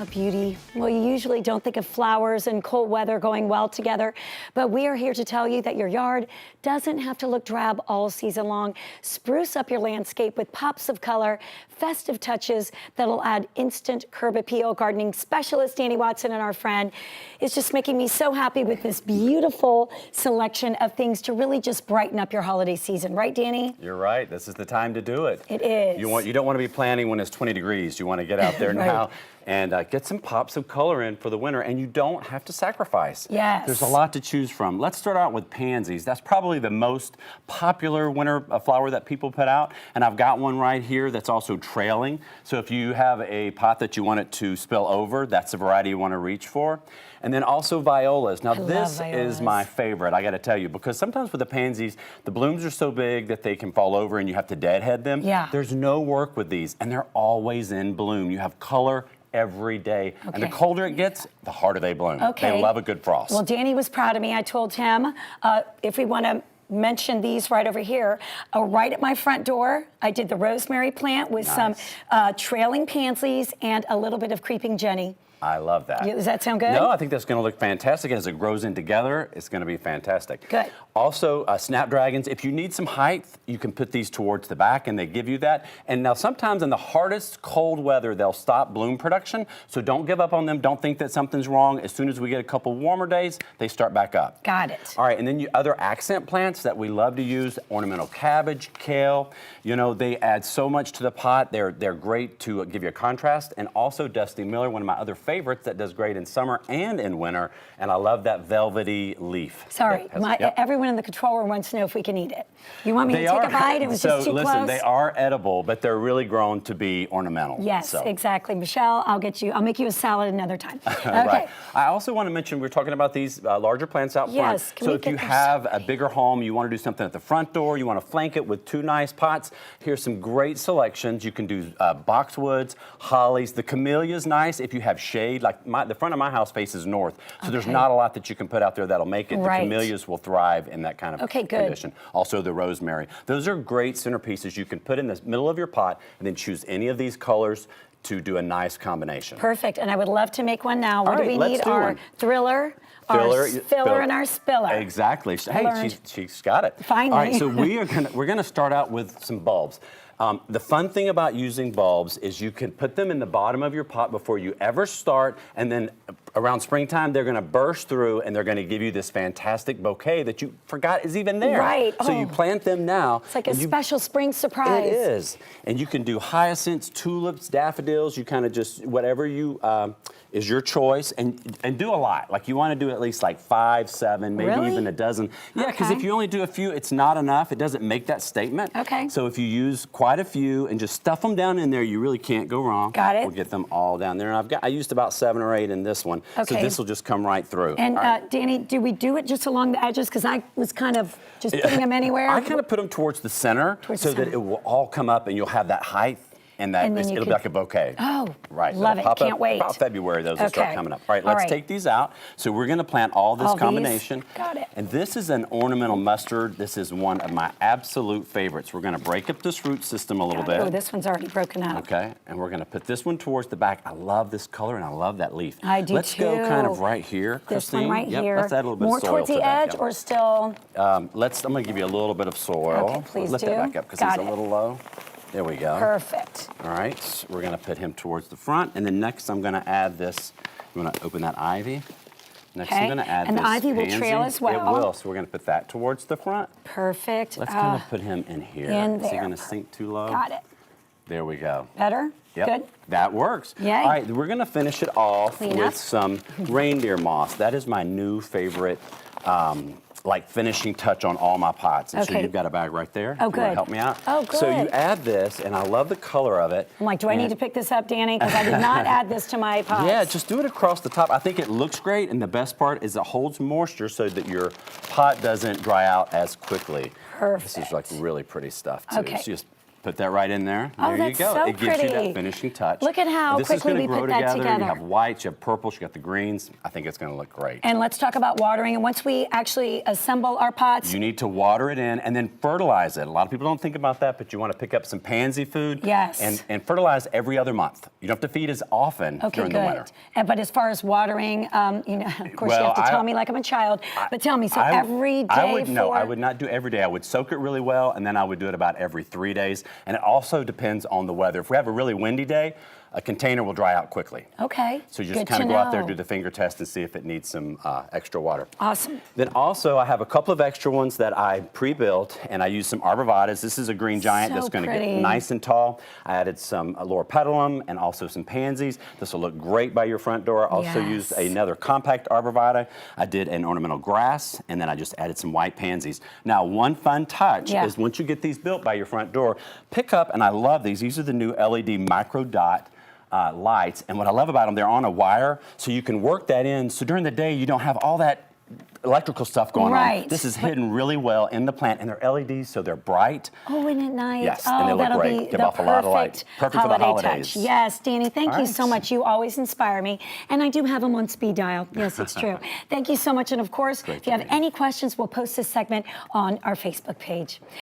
a beauty. Well, you usually don't think of flowers and cold weather going well together, but we are here to tell you that your yard doesn't have to look drab all season long. Spruce up your landscape with pops of color, festive touches that'll add instant curb appeal. Gardening specialist Danny Watson and our friend is just making me so happy with this beautiful selection of things to really just brighten up your holiday season. Right, Danny? You're right. This is the time to do it. It is. You don't want to be planting when it's 20 degrees. You want to get out there Right. now and get some pops of color in for the winter, and you don't have to sacrifice. Yes. There's a lot to choose from. Let's start out with pansies. That's probably the most popular winter flower that people put out, and I've got one right here that's also trailing. So if you have a pot that you want it to spill over, that's the variety you want to reach for. And then also violas. Now this is my favorite, I got to tell you, because sometimes with the pansies, the blooms are so big that they can fall over and you have to deadhead them. Yeah. There's no work with these, and they're always in bloom. You have color every day. Okay. And the colder it gets, the harder they bloom. Okay. They love a good frost. Well, Danny was proud of me. I told him if we want to mention these right over here, right at my front door, I did the rosemary plant with some trailing pansies and a little bit of creeping Jenny. I love that. Does that sound good? No, I think that's going to look fantastic. As it grows in together, it's going to be fantastic. Good. Also, Snapdragons, if you need some height, you can put these towards the back and they give you that. And now sometimes in the hardest cold weather, they'll stop bloom production. So don't give up on them. Don't think that something's wrong. As soon as we get a couple warmer days, they start back up. Got it. All right, and then other accent plants that we love to use, ornamental cabbage, kale. You know, they add so much to the pot. They're great to give you a contrast. And also Dusty Miller, one of my other favorites that does great in summer and in winter. And I love that velvety leaf. Sorry, everyone in the control room wants to know if we can eat it. You want me to take a bite? It was just too close. So listen, they are edible, but they're really grown to be ornamental. Yes, exactly. Michelle, I'll make you a salad another time. Okay. Right. I also want to mention, we're talking about these larger plants out front. Yes, so if you have a bigger home, you want to do something at the front door, you want to flank it with two nice pots, here's some great selections. You can do boxwoods, hollies. The camellia's nice if you have shade. Like the front of my house faces north, so there's not a lot that you can put out there that'll make it. Right. The camellias will thrive in that kind of condition. Also the rosemary. Those are great centerpieces you can put in the middle of your pot and then choose any of these colors to do a nice combination. Perfect, and I would love to make one now. What do we need? Our thriller, our filler, and our spiller. Exactly. Hey, she's got it. Finally. All right, so we're gonna start out with some bulbs. The fun thing about using bulbs is you can put them in the bottom of your pot before you ever start, and then around springtime they're going to burst through and they're going to give you this fantastic bouquet that you forgot is even there. Right. So you plant them now. It's like a special spring surprise. It is. And you can do hyacinths, tulips, daffodils. You kind of just, whatever you is your choice, and do a lot. Like you want to do at least like 5, 7, maybe even a dozen. Yeah, because if you only do a few, it's not enough. It doesn't make that statement. Okay. So if you use quite a few and just stuff them down in there, you really can't go wrong. Got it. We'll get them all down there. And I used about 7 or 8 in this one. Okay. So this will just come right through. And Danny, do we do it just along the edges? Because I was kind of just putting them anywhere. I kind of put them towards the center that it will all come up and you'll have that height. And it'll be like a bouquet. Oh, right. Love it. Can't wait. About February, those will start coming up. All right, let's take these out. So we're going to plant all this combination. Got it. And this is an ornamental mustard. This is one of my absolute favorites. We're going to break up this root system a little bit. Oh, this one's already broken up. Okay, and we're going to put this one towards the back. I love this color and I love that leaf. I do Let's go kind of right here, Christine. This one right here. Let's add a little bit More of soil towards the edge or still? I'm going to give you a little bit of soil. Okay, please Lift that back up because it's a little low. There we go. Perfect. All right, so we're going to put him towards the front, and then next I'm going to add this. I'm going to open that ivy. Next I'm going to add this And the ivy will pansy. trail as well. It will, so we're going to put that towards the front. Perfect. Let's kind of put him in here. In there. Is he going to sink too low? Got it. There we go. Better? Yep. Good? That works. Yay. All right, we're going to finish it off with some reindeer moss. That is my new favorite like finishing touch on all my pots. And so you've got a bag right there. Oh, good. You want to help me out? Oh, good. So you add this, and I love the color of it. I'm like, do I need to pick this up, Danny? Because I did not add this to my pots. Yeah, just do it across the top. I think it looks great, and the best part is it holds moisture so that your pot doesn't dry out as quickly. Perfect. This is like really pretty stuff, too. Okay. It's just Put that right in there. Oh, There you that's go. so It gives you pretty. that finishing touch. Look at how This is quickly gonna we grow put that together. You have whites, you have purples, you got the greens. I think it's going to look great. And let's talk about watering. And once we actually assemble our pots, You need to water it in and then fertilize it. A lot of people don't think about that, but you want to pick up some pansy food. Yes. And fertilize every other month. You don't have to feed as often during the winter. But as far as watering, you know, of course, you Well, have to tell me like I'm a child. But tell me, so every day I would not do every day. I would soak it really well, and then I would do it about every 3 days. And it also depends on the weather. If we have a really windy day, a container will dry out quickly. Okay. So you just Good kind of to go out there, know. do the finger test, and see if it needs some extra water. Awesome. Then also, I have a couple of extra ones that I pre-built, and I used some arborvitaes. This is a green giant So that's going to get pretty. nice and tall. I added some loropetalum and also some pansies. This will look great by your front door. I also used Yes. another compact arborvitae. I did an ornamental grass, and then I just added some white pansies. Now, one fun touch is once you get these built by your front door, pick up, and I love these. These are the new LED micro dot lights, and what I love about them, they're on a wire, so you can work that in, so during the day you don't have all that electrical stuff going on. This is hidden really well in the plant, and they're LEDs, so they're bright. Oh, isn't it nice? Yes, oh, and they look that'll great. be Give the off a lot of light. Perfect for the holiday holidays. touch. Yes, Danny, thank you so right. much. You always inspire me, and I do have them on speed dial. Yes, it's true. Thank you so much, and of course, if you have any questions, we'll post this segment on our Facebook page.